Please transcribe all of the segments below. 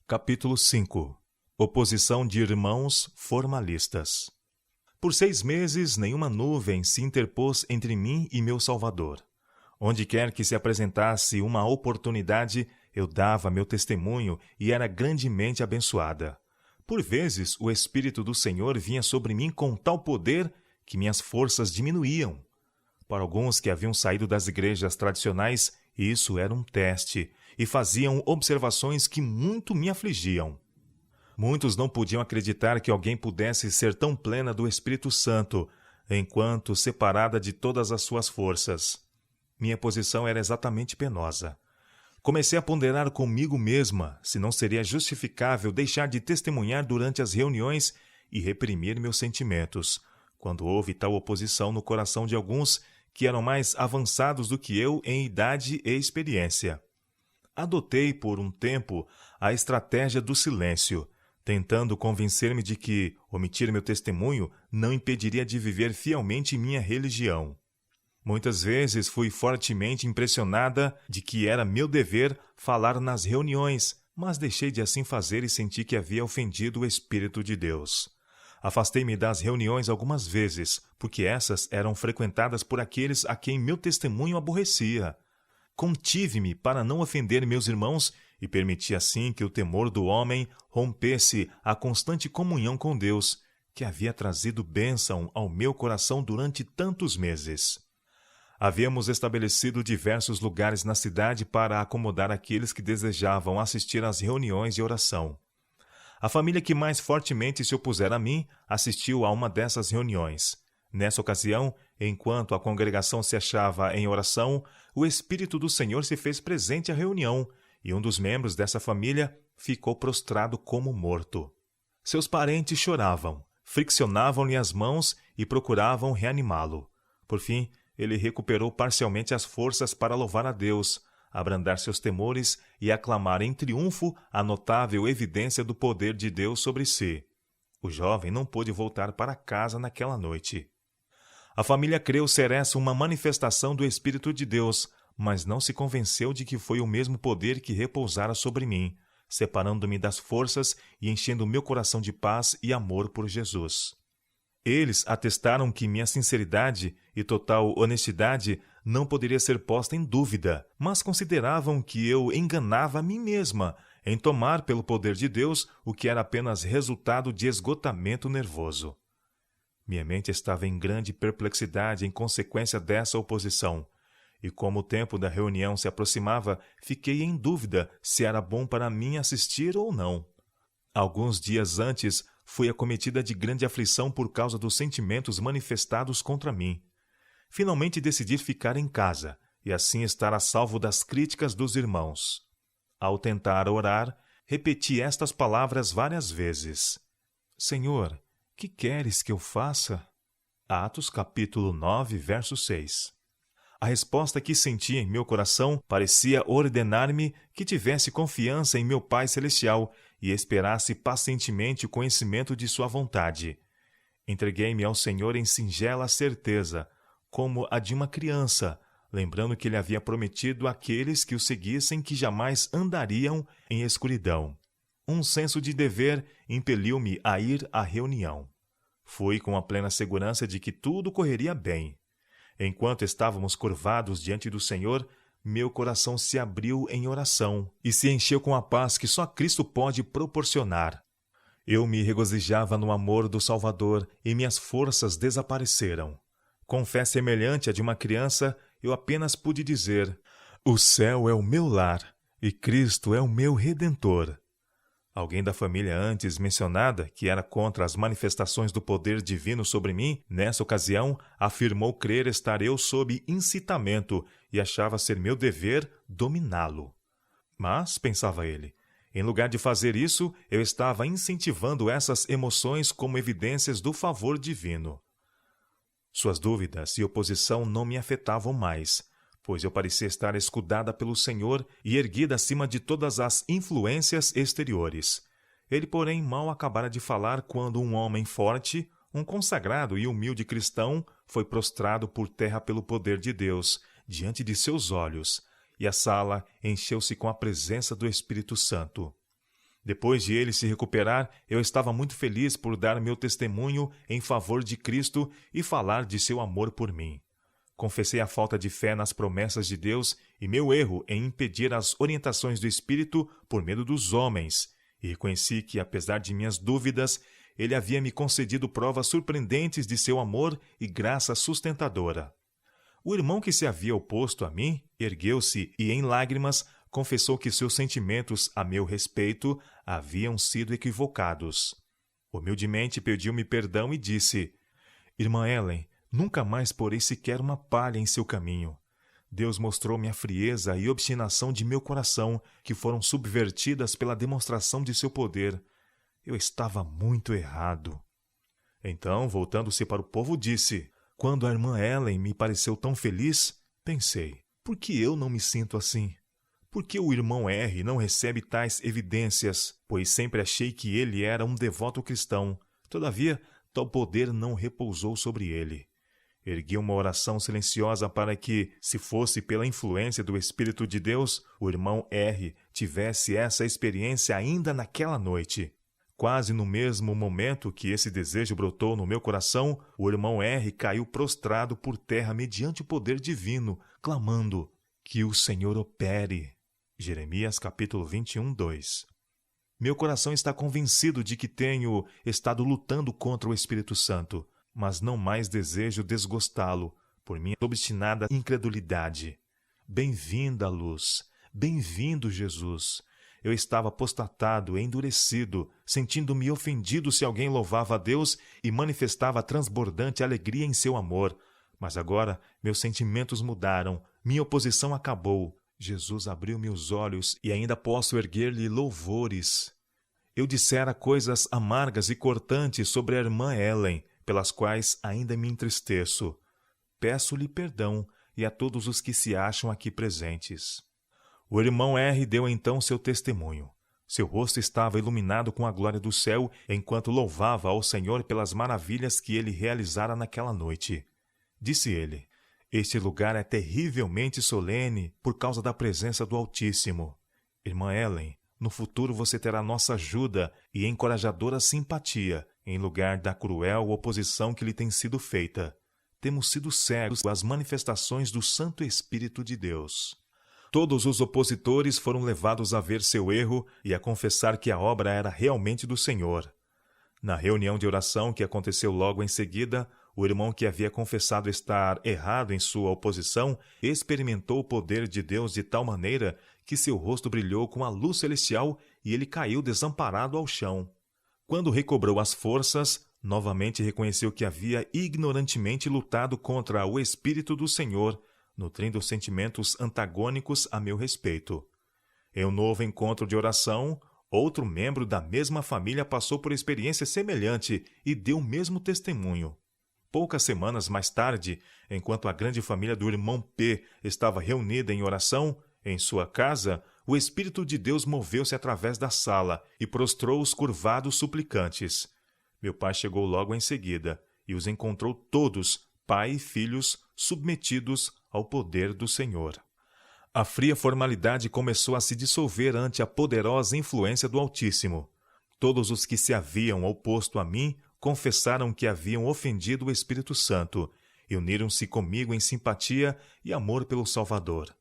Capítulo 5. Oposição de irmãos formalistas. Por 6 meses, nenhuma nuvem se interpôs entre mim e meu Salvador. Onde quer que se apresentasse uma oportunidade, eu dava meu testemunho e era grandemente abençoada. Por vezes, o Espírito do Senhor vinha sobre mim com tal poder que minhas forças diminuíam. Para alguns que haviam saído das igrejas tradicionais, isso era um teste, e faziam observações que muito me afligiam. Muitos não podiam acreditar que alguém pudesse ser tão plena do Espírito Santo, enquanto separada de todas as suas forças. Minha posição era exatamente penosa. Comecei a ponderar comigo mesma se não seria justificável deixar de testemunhar durante as reuniões e reprimir meus sentimentos, quando houve tal oposição no coração de alguns que eram mais avançados do que eu em idade e experiência. Adotei por um tempo a estratégia do silêncio, tentando convencer-me de que omitir meu testemunho não impediria de viver fielmente minha religião. Muitas vezes fui fortemente impressionada de que era meu dever falar nas reuniões, mas deixei de assim fazer e senti que havia ofendido o Espírito de Deus. Afastei-me das reuniões algumas vezes, porque essas eram frequentadas por aqueles a quem meu testemunho aborrecia. Contive-me para não ofender meus irmãos e permiti assim que o temor do homem rompesse a constante comunhão com Deus, que havia trazido bênção ao meu coração durante tantos meses. Havíamos estabelecido diversos lugares na cidade para acomodar aqueles que desejavam assistir às reuniões de oração. A família que mais fortemente se opusera a mim assistiu a uma dessas reuniões. Nessa ocasião, enquanto a congregação se achava em oração, o Espírito do Senhor se fez presente à reunião, e um dos membros dessa família ficou prostrado como morto. Seus parentes choravam, friccionavam-lhe as mãos e procuravam reanimá-lo. Por fim, ele recuperou parcialmente as forças para louvar a Deus, abrandar seus temores e aclamar em triunfo a notável evidência do poder de Deus sobre si. O jovem não pôde voltar para casa naquela noite. A família creu ser essa uma manifestação do Espírito de Deus, mas não se convenceu de que foi o mesmo poder que repousara sobre mim, separando-me das forças e enchendo meu coração de paz e amor por Jesus. Eles atestaram que minha sinceridade e total honestidade não poderia ser posta em dúvida, mas consideravam que eu enganava a mim mesma em tomar pelo poder de Deus o que era apenas resultado de esgotamento nervoso. Minha mente estava em grande perplexidade em consequência dessa oposição, e como o tempo da reunião se aproximava, fiquei em dúvida se era bom para mim assistir ou não. Alguns dias antes, fui acometida de grande aflição por causa dos sentimentos manifestados contra mim. Finalmente decidi ficar em casa, e assim estar a salvo das críticas dos irmãos. Ao tentar orar, repeti estas palavras várias vezes. Senhor, que queres que eu faça? Atos capítulo 9, verso 6. A resposta que senti em meu coração parecia ordenar-me que tivesse confiança em meu Pai Celestial e esperasse pacientemente o conhecimento de sua vontade. Entreguei-me ao Senhor em singela certeza, como a de uma criança, lembrando que ele havia prometido àqueles que o seguissem que jamais andariam em escuridão. Um senso de dever impeliu-me a ir à reunião. Fui com a plena segurança de que tudo correria bem. Enquanto estávamos curvados diante do Senhor, meu coração se abriu em oração e se encheu com a paz que só Cristo pode proporcionar. Eu me regozijava no amor do Salvador e minhas forças desapareceram. Com fé semelhante à de uma criança, eu apenas pude dizer: o céu é o meu lar e Cristo é o meu Redentor. Alguém da família antes mencionada, que era contra as manifestações do poder divino sobre mim, nessa ocasião, afirmou crer estar eu sob incitamento e achava ser meu dever dominá-lo. Mas, pensava ele, em lugar de fazer isso, eu estava incentivando essas emoções como evidências do favor divino. Suas dúvidas e oposição não me afetavam mais, pois eu parecia estar escudada pelo Senhor e erguida acima de todas as influências exteriores. Ele, porém, mal acabara de falar quando um homem forte, um consagrado e humilde cristão, foi prostrado por terra pelo poder de Deus, diante de seus olhos, e a sala encheu-se com a presença do Espírito Santo. Depois de ele se recuperar, eu estava muito feliz por dar meu testemunho em favor de Cristo e falar de seu amor por mim. Confessei a falta de fé nas promessas de Deus e meu erro em impedir as orientações do Espírito por medo dos homens, e reconheci que, apesar de minhas dúvidas, ele havia me concedido provas surpreendentes de seu amor e graça sustentadora. O irmão que se havia oposto a mim ergueu-se e, em lágrimas, confessou que seus sentimentos a meu respeito haviam sido equivocados. Humildemente pediu-me perdão e disse: Irmã Ellen, nunca mais porei sequer uma palha em seu caminho. Deus mostrou-me a frieza e obstinação de meu coração, que foram subvertidas pela demonstração de seu poder. Eu estava muito errado. Então, voltando-se para o povo, disse: Quando a irmã Ellen me pareceu tão feliz, pensei: por que eu não me sinto assim? Por que o irmão R não recebe tais evidências? Pois sempre achei que ele era um devoto cristão. Todavia, tal poder não repousou sobre ele. Ergui uma oração silenciosa para que, se fosse pela influência do Espírito de Deus, o irmão R tivesse essa experiência ainda naquela noite. Quase no mesmo momento que esse desejo brotou no meu coração, o irmão R caiu prostrado por terra mediante o poder divino, clamando: que o Senhor opere. Jeremias capítulo 21, 2. Meu coração está convencido de que tenho estado lutando contra o Espírito Santo, mas não mais desejo desgostá-lo por minha obstinada incredulidade. Bem-vinda, luz! Bem-vindo, Jesus! Eu estava apostatado, endurecido, sentindo-me ofendido se alguém louvava a Deus e manifestava transbordante alegria em seu amor. Mas agora meus sentimentos mudaram, minha oposição acabou. Jesus abriu-me os olhos e ainda posso erguer-lhe louvores. Eu dissera coisas amargas e cortantes sobre a irmã Ellen, pelas quais ainda me entristeço. Peço-lhe perdão e a todos os que se acham aqui presentes. O irmão R deu então seu testemunho. Seu rosto estava iluminado com a glória do céu, enquanto louvava ao Senhor pelas maravilhas que ele realizara naquela noite. Disse ele: Este lugar é terrivelmente solene por causa da presença do Altíssimo. Irmã Ellen, no futuro você terá nossa ajuda e encorajadora simpatia, em lugar da cruel oposição que lhe tem sido feita. Temos sido cegos às manifestações do Santo Espírito de Deus. Todos os opositores foram levados a ver seu erro e a confessar que a obra era realmente do Senhor. Na reunião de oração que aconteceu logo em seguida, o irmão que havia confessado estar errado em sua oposição experimentou o poder de Deus de tal maneira que seu rosto brilhou com a luz celestial e ele caiu desamparado ao chão. Quando recobrou as forças, novamente reconheceu que havia ignorantemente lutado contra o Espírito do Senhor, nutrindo sentimentos antagônicos a meu respeito. Em um novo encontro de oração, outro membro da mesma família passou por experiência semelhante e deu o mesmo testemunho. Poucas semanas mais tarde, enquanto a grande família do irmão P estava reunida em oração, em sua casa, o Espírito de Deus moveu-se através da sala e prostrou os curvados suplicantes. Meu pai chegou logo em seguida e os encontrou todos, pai e filhos, submetidos ao poder do Senhor. A fria formalidade começou a se dissolver ante a poderosa influência do Altíssimo. Todos os que se haviam oposto a mim confessaram que haviam ofendido o Espírito Santo e uniram-se comigo em simpatia e amor pelo Salvador.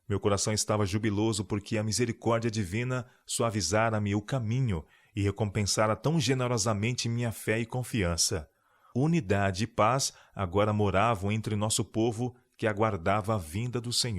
Meu coração estava jubiloso porque a misericórdia divina suavizara-me o caminho e recompensara tão generosamente minha fé e confiança. Unidade e paz agora moravam entre nosso povo que aguardava a vinda do Senhor.